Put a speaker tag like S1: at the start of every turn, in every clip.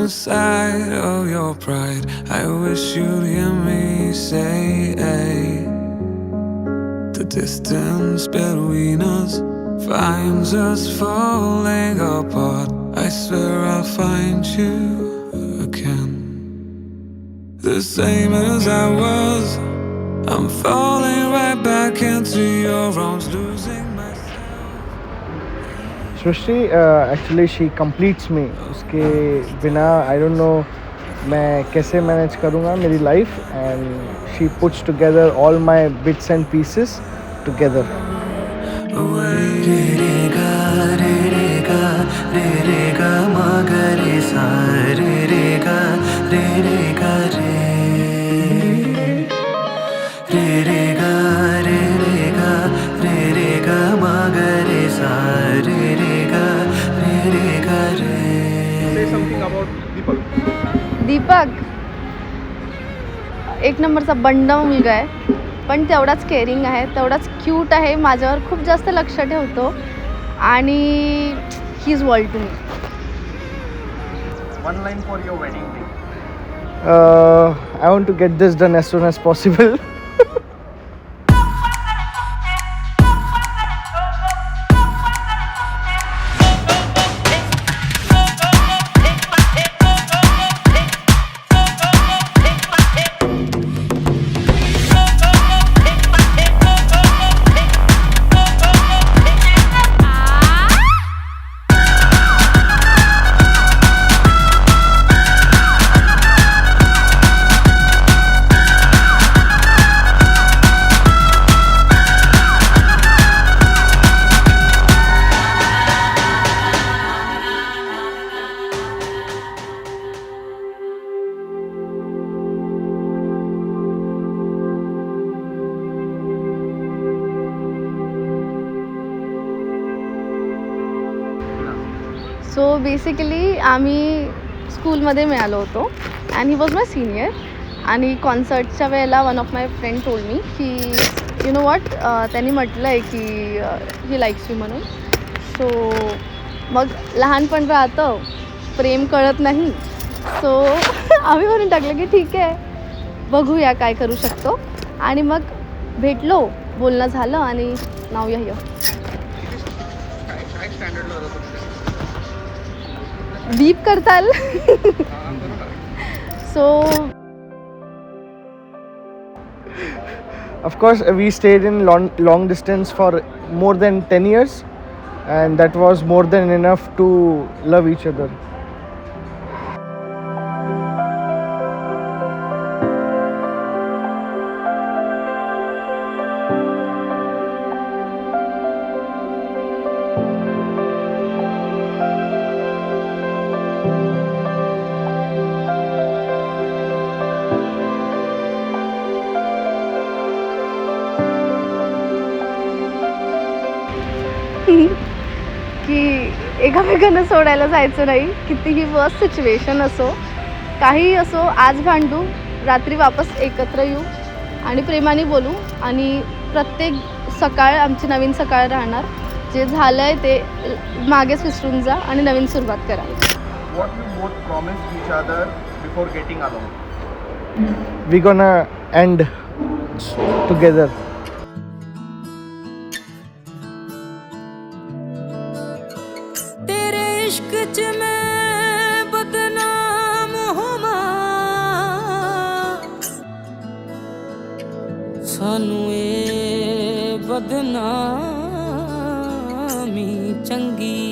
S1: inside of your pride. I wish you'd hear me say, the distance between us finds us falling apart. I swear I'll find you again, the same as I was. I'm falling right back into your arms, losing
S2: Srishti actually she completes me. उसके बिना I don't know मैं कैसे manage करूँगा मेरी life. And she puts together all my bits and pieces together.
S3: Deepak एक नंबरचा बंड मुलगा आहे, पण तेवढाच केअरिंग आहे, तेवढाच क्यूट आहे, माझ्यावर खूप जास्त लक्ष ठेवतो आणि he is world to me.
S4: One line for your wedding day.
S2: I want to get this done as soon as possible.
S3: So basically आम्ही स्कूलमध्ये मिळालो होतो and he was my senior. आणि कॉन्सर्टच्या वेळेला one of my friend told me की you know what, त्यांनी म्हटलं आहे की ही लाईक्स यू म्हणून. सो मग लहानपण राहतं, प्रेम कळत नाही. सो आम्ही म्हणून टाकलं की ठीक आहे, बघूया काय करू शकतो. आणि मग भेटलो, बोलणं झालं आणि नाव या बीप करताल. सो
S2: Of course, we stayed in long distance for more than 10 years, and that was more than enough to love each other.
S3: की एकामेकांना सोडायला जायचं नाही, कितीही वर्स्ट सिच्युएशन असो, काही असो, आज भांडू, रात्री वापस एकत्र येऊ आणि प्रेमाने बोलू आणि प्रत्येक सकाळ आमची नवीन सकाळ राहणार. जे झालं आहे ते मागेच विसरून जा आणि नवीन सुरुवात करा.
S4: What you both promised each other before getting along?
S2: We gonna end together.
S1: इश्क च मैं बदनाम होवां, सानू ए बदनामी चंगी.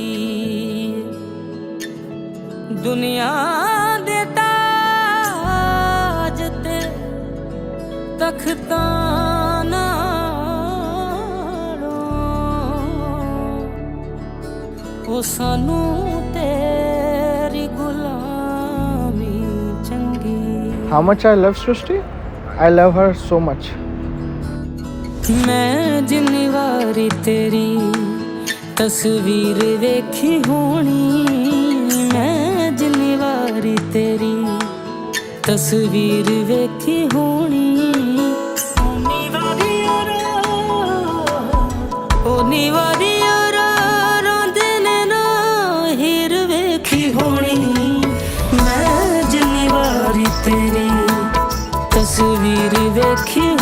S1: दुनिया दे ताज ते तख्तां नालों ओ सानू तेरी गुलामी चंगी.
S2: How much I love Srishti? I love her so much.
S1: मैं जिन्नी वारी तेरी तस्वीर वेखी होनी, मैं जिन्नी वारी तेरी तस्वीर वेखी होनी. ओनी वारी रोंदे ने ना हीर वेखी होनी. मैं
S5: देखी